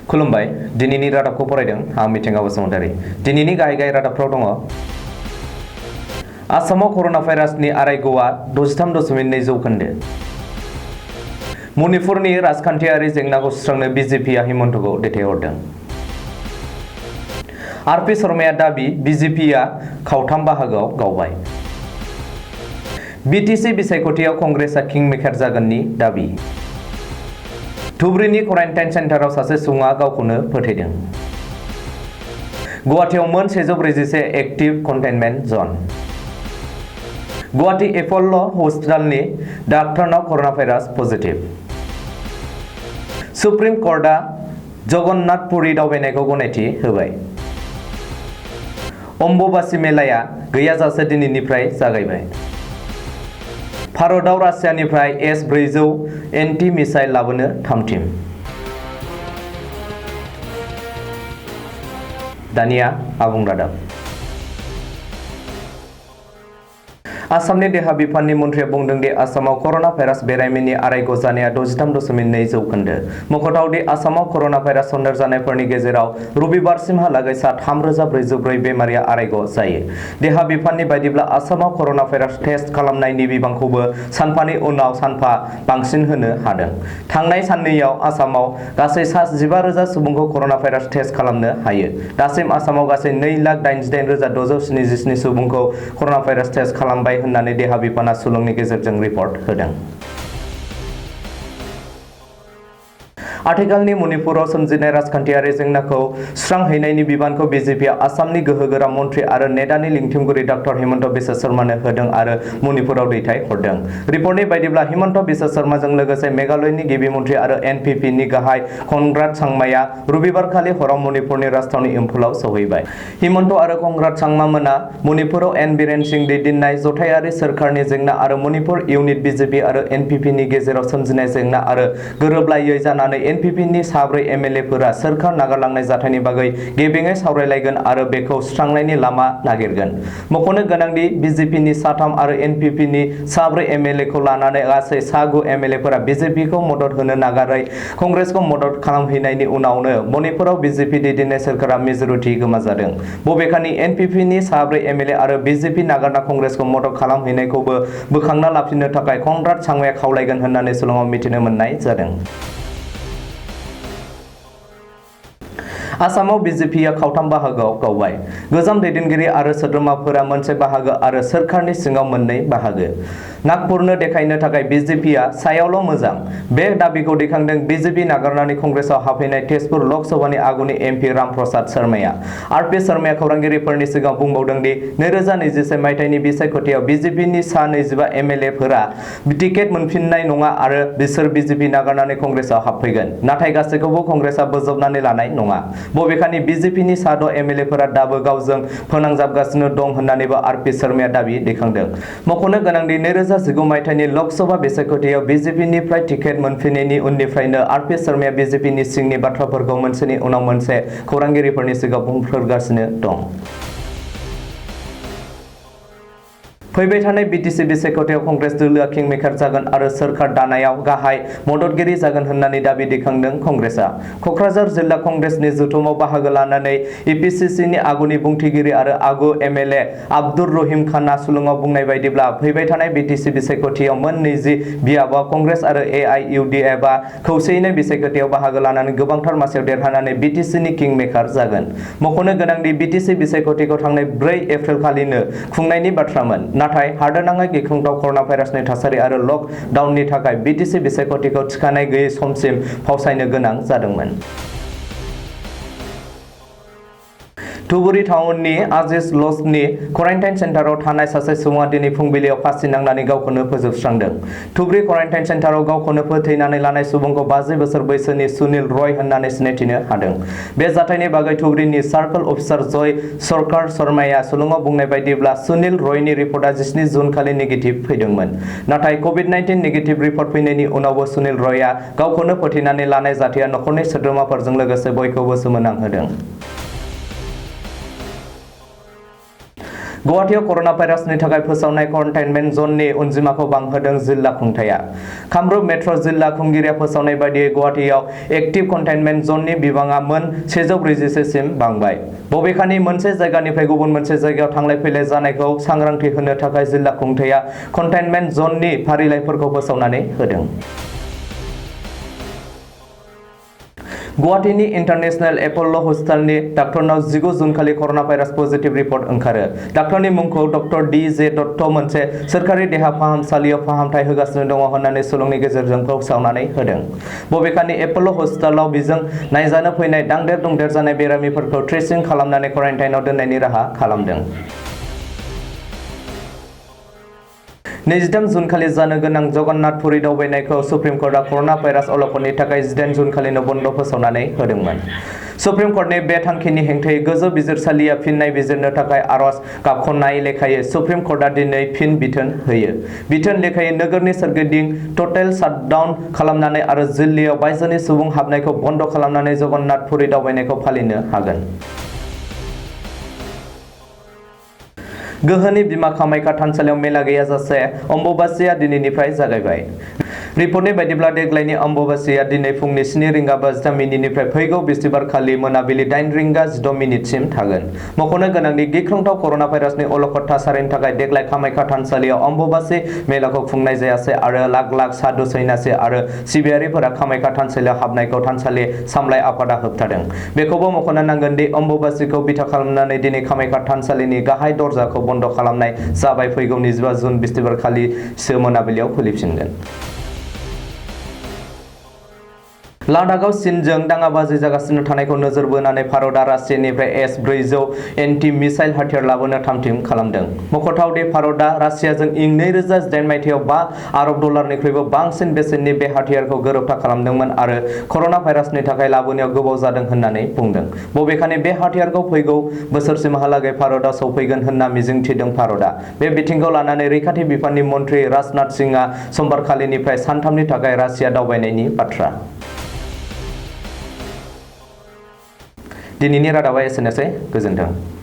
खुलुमबाय दिनैनि रादाबखौ फरायदों आं मिथिंगा बसुमतारी। दिनैनि गाहाय रादाबफ्राव दङ आसामाव कर'ना भाइरासनि आरायगौआ 63.2 जौखोन्दो। मणिपुरनि राजखान्थियारि जेंनाखौ सुस्रांनो बिजेपिआ हिमन्तखौ दैथायहरदों। आरपि शर्माया दाबि बिजेपिआ खावथाम बाहागोआव गावबाय। बिटिसि बिसायख'थियाव कंग्रेसआ किंमेकार जागोननि दाबि। धुबुरीनि क्वारेन्टाइन सेन्टाराव सासे सुबुङा गावखौनो फोथैदों। गुवाहाटीआव मोन 141 एक्टिभ कन्टेनमेन्ट जन। गुवाहाटी एप'ल' हस्पिटालनि डाक्टारनाव कर'ना भाइरास पजिटिभ। सुप्रिम कर्टआ जगन्नाथ पुरी दावबायनायखौ गनायथि होबाय। अम्बुबाची मेलाया गैयाजासे दिनैनिफ्राय जागायबाय। भारतआव रासियानिफ्राय S-400 एन्टि मिसाइल लाबोनो थामथिम। दानिया आबुं रादाब। आसामनि देहा बिफाननि मन्थ्रिया बुंदों दि आसामाव कर'ना भाइरास बेरामिनि आरायग' जानाया 63.2 जौखोन्दो। मख'थाव दि आसामाव कर'ना भाइरास सन्देरजानायफोरनि गेजेराव रबिबारसिमहालागै सा 3404 बेमारिया आरायग' जायो। देहा बिफाननि बायदिब्ला आसामाव कर'ना भाइरास टेस्ट खालामनायनि बिबांखौबो सानफानि उनाव सानफा बांसिन होनो हादों। थांनाय साननैयाव आसामाव गासै सा 15,000 सुबुंखौ कर'ना भाइरास टेस्ट खालामनो हायो। दासिम आसामाव गासै 2,88,677 सुबुंखौ कर'ना भाइरास टेस्ट खालामबाय होननानै देहा बिफाना सुलुंनि गेजेरजों रिपर्ट होदों। आथिखालनि मणिपुराव सोमजिनाय राजखान्थियारि जेंनाखौ सुस्रांहैनायनि बिबानखौ बिजेपिआ आसामनि गोहोगोरा मन्थ्रि आरो नेडानि लिंथिमगिरि डक्टर हिमन्त बिश्व शर्मानो होदों आरो मणिपुराव दैथायहरदों। रिपर्टनि बायदिब्ला हिमन्त बिश्व शर्माजों लोगोसे मेघालयनि गिबि मन्थ्रि आरो एनपिपिनि गाहाय कंग्राट सांमाया रबिबारखालि हराव मणिपुरनि राजथावनि इम्फलाव सौहैबाय। हिमन्त आरो कंग्राट सांमा मोना मणिपुराव एन बीरेन सिंह दैदेननाय जथायारि सोरखारनि जेंना आरो मणिपुर इउनिट बिजेपि आरो एनपिपिनि गेजेराव सोमजिनाय जेंना आरो गोरोबलायै जानानै एनपिपिनि 4 एमएलएफोरा सोरखार नागारलांनाय जाथायनि बागै गेबेङै सावरायलायगोन आरो बेखौ सुस्रांनायनि लामा नागिरगोन। मख'नो गोनांदि बिजेपिनि 3 आरो एनपिपिनि 4 एमएलएखौ लानानै गासै 9 एमएलएफोरा बिजेपिखौ मदद होनो नागारै कंग्रेसखौ मदद खालामहैनायनि उनावनो मणिपुराव बिजेपि दैदेननाय सोरखारा मेजरिटि गोमाजादों। बबेखानि एनपिपिनि 4 एमएलए आरो बिजेपि नागारना कंग्रेसखौ मदद खालामहैनायखौबो बोखांना लाफिननो थाखाय कंग्राट सांमाया खावलायगोन होननानै सुलुङाव मिथिनो मोननाय जादों। आसामाव बिजेपिआ खावथाम बाहागोआव गावबाय। गोजाम दैदेनगिरि आरो सोद्रोमाफोरा मोनसे बाहागो आरो सोरखारनि सिङाव मोननै बाहागो। नागपुरनो देखायनो थाखाय बिजेपिआ सायावल' मोजां। बे दाबिखौ दैखांदों बिजेपि नागारनानै कंग्रेसआव हाबफैनाय तेजपुर लक सभानि आगुनि एमपि रामप्रसाद शर्माया। आरपि शर्माया खौरांगिरिफोरनि सिगाङाव बुंबावदों दि 2021 मायथाइनि बिसायख'थियाव बिजेपिनि सा 25 एमएलएफोरा टिकेट मोनफिननाय नङा आरो बिसोर बिजेपि नागारनानै कंग्रेसआव हाबफैगोन। नाथाय गासैखौबो कंग्रेसआ बोजबनानै लानाय नङा। बबेखानि बिजेपिनि 6 एमएलएफोरा दाबो गावजों फोनांजाबगासिनो दं होननानैबो आरपि शर्माया दाबि दैखांदों। मख'नो गोनांदि 2019 मायथाइनि लकसभा बिसायख'थियाव बिजेपिनिफ्राय टिकेट मोनफिननायनि उननिफ्रायनो आरपि शर्माया बिजेपिनि सिंनि बाथ्राफोरखौ मोनसेनि उनाव मोनसे खौरांगिरिफोरनि सिगाङाव बुंफोरगासिनो दं। फैबाय थानाय बिटिसि बिसायख'थियाव कंग्रेस दोलोआ किंमेकार जागोन आरो सोरखार दानायाव गाहाय मददगिरि जागोन होननानै दाबि दैखांदों कंग्रेसआ। क'क्राझार जिल्ला कंग्रेसनि जथुमाव बाहागो लानानै इपिसिसिनि आगुनि बुंथिगिरि आरो आगु एमएलए आब्दुर रहिम खानआ सुलुङाव बुंनाय बायदिब्ला फैबाय थानाय बिटिसि बिसायख'थियाव मोन 20 बियाबाव कंग्रेस आरो एआइइउडिएफआ खौसेयैनो बिसायख'थियाव बाहागो लानानै गोबांथार मासियाव देरहानानै बिटिसिनि किंमेकार जागोन। मख'नो गोनांदि बिटिसि बिसायख'थिखौ थांनाय 4 एप्रिल खालिनो खुंनायनि बाथ्रामोन। नाथाय हादोरनाङै गिख्रंथाव कर'ना भाइरासनि थासारि आरो लकडाउननि थाखाय बिटिसि बिसायख'थिखौ थिखानाय गैयै समसिम फावसायनो गोनां जादोंमोन। धुबुरी टाउननि आजिज लजनि क्वारेन्टाइन सेन्टाराव थानाय सासे सुबुङा दिनै फुंबिलियाव फासि नांनानै गावखौनो फोजोबस्रांदों। धुबुरी क्वारेन्टाइन सेन्टाराव गावखौनो फोथैनानै लानाय सुबुंखौ 50 बोसोर बैसोनि सुनील रय होननानै सिनायथिनो हादों। बे जाथायनि बागै धुबुरीनि सार्कल अफिसार जय सरकार शर्माया सुलुङाव बुंनाय बायदिब्ला सुनील रयनि रिपर्टआ 17 जुन खालि नेगेटिभ फैदोंमोन। नाथाय कभिड-19 नेगेटिभ रिपर्ट फैनायनि उनावबो सुनील रयआ गावखौनो फोथैनानै लानाय जाथाया नखरनि सोद्रोमाफोरजों लोगोसे बयखौबो सोमोनांहोदों। गुवाहाटीयाव कर'ना भाइरासनि थाखाय फोसावनाय कन्टेनमेन्ट जननि अनजिमाखौ बांहोदों जिल्ला खुंथाया। कामरुप मेट्र' जिल्ला खुंगिरिया फोसावनाय बायदियै गुवाहाटीयाव एक्टिभ कन्टेनमेन्ट जननि बिबाङा मोन 146 सिम बांबाय। बबेखानि मोनसे जायगानिफ्राय गुबुन मोनसे जायगायाव थांलाय फैलाय जानायखौ सांग्रांथि होनो थाखाय जिल्ला खुंथाया कन्टेनमेन्ट जननि फारिलाइफोरखौ फोसावनानै होदों। गुवाहाटीनि इन्टारनेशनेल एप'ल' हस्पिटालनि डाक्टरनाव 19 जुन खालि कर'ना भाइरास पजिटिभ रिपर्ट ओंखारो। डाक्टरनि मुंखौ डक्टर डि.जे. दत्त मोनसे सोरखारि देहा फाहामसालियाव फाहामथाय होगासिनो दङ होननानै सुलुंनि गेजेरजों फोसावनानै होदों। बबेखानि एप'ल' हस्पिटालाव बिजों नायजानो फैनाय दांदेर दुंदेर जानाय बेरामिफोरखौ ट्रेसिं खालामनानै क्वारेन्टाइनआव दोननायनि राहा खालामदों। 23 जुन खालि जानो गोनां जगन्नाथ पुरी दावबायनायखौ सुप्रिम कर्टआ कर'ना भाइरास अलखदनि थाखाय 18 जुन खालिनो बन्द' फोसावनानै होदोंमोन। सुप्रिम कर्टनि बे थांखिनि हेंथायै गोजौ बिजिरसालिया फिन नायबिजिरनो थाखाय आर'ज गाबख'नाय लेखायै सुप्रिम कर्टआ दिनै फिन बिथोन होयो। बिथोन लेखायै नोगोरनि सोरगिदिं टटेल शाटडाउन खालामनानै आरो जिल्लायाव बायजोनि सुबुं हाबनायखौ बन्द' खालामनानै जगन्नाथ पुरी दावबायनायखौ फालिनो हागोन। गोहोनि बिमा कामाख्या थानसालियाव मेला गैयाजासे अम्बुबाचीया दिनैनिफ्राय जागायबाय। रिपर्टनि बायदिब्ला देग्लायनि अम्बुबाचीया दिनै फुंनि 7 रिंगा 53 मिनिटनिफ्राय फैगौ बिस्तिबार खालि मोनाबिलि 8 रिंगा 16 मिनिटसिम थागोन। मख'नो गोनांदि गिख्रंथाव कर'ना भाइरासनि अलखद थासारिनि थाखाय देग्लाय कामाख्या थानसालियाव अम्बुबाची मेलाखौ खुंनाय जायासै आरो लाख लाख साधु सन्यासि आरो सिबियारिफोरा कामाख्या थानसालियाव हाबनायखौ थानसालि सामलाय आफादा होबथादों। बेखौबो मख'नो नांगोन दि अम्बुबाचीखौ बिथा खालामनानै दिनै कामाख्या थानसालिनि गाहाय दरजाखौ बन्द' खालामनाय जाबाय। फैगौ 25 जुन बिस्तिबार खालिसो मोनाबिलियाव खुलिफिनगोन। लादाखआव चीनजों दाङाबाजि जागासिनो थानायखौ नोजोर बोनानै भारतआ रासियानिफ्राय S-400 एन्टि-मिसाइल हाथियार लाबोनो थाम-थिम खालामदों। मख'थाव दि भारतआ रासियाजों इं 2018 मायथाइयाव $5 आरब निख्रुइबो बांसिन बेसेननि बे हाथियारखौ गोरोबथा खालामदोंमोन आरो कर'ना भाइरासनि थाखाय लाबोनायाव गोबाव जादों होननानै बुंदों। बबेखानि बे हाथियारखौ फैगौ बोसोरसिमहालागै भारतआव सौफैगोन होनना मिजिंथिदों भारतआ। बे बिथिंखौ लानानै रैखाथि बिफाननि मन्थ्रि राजनाथ सिंहआ समबारखालिनिफ्राय सानथामनि थाखाय रासिया दावबायनायनि बाथ्रा। दिनैनि रादाबा एसेनोसै। गोजोन्थों।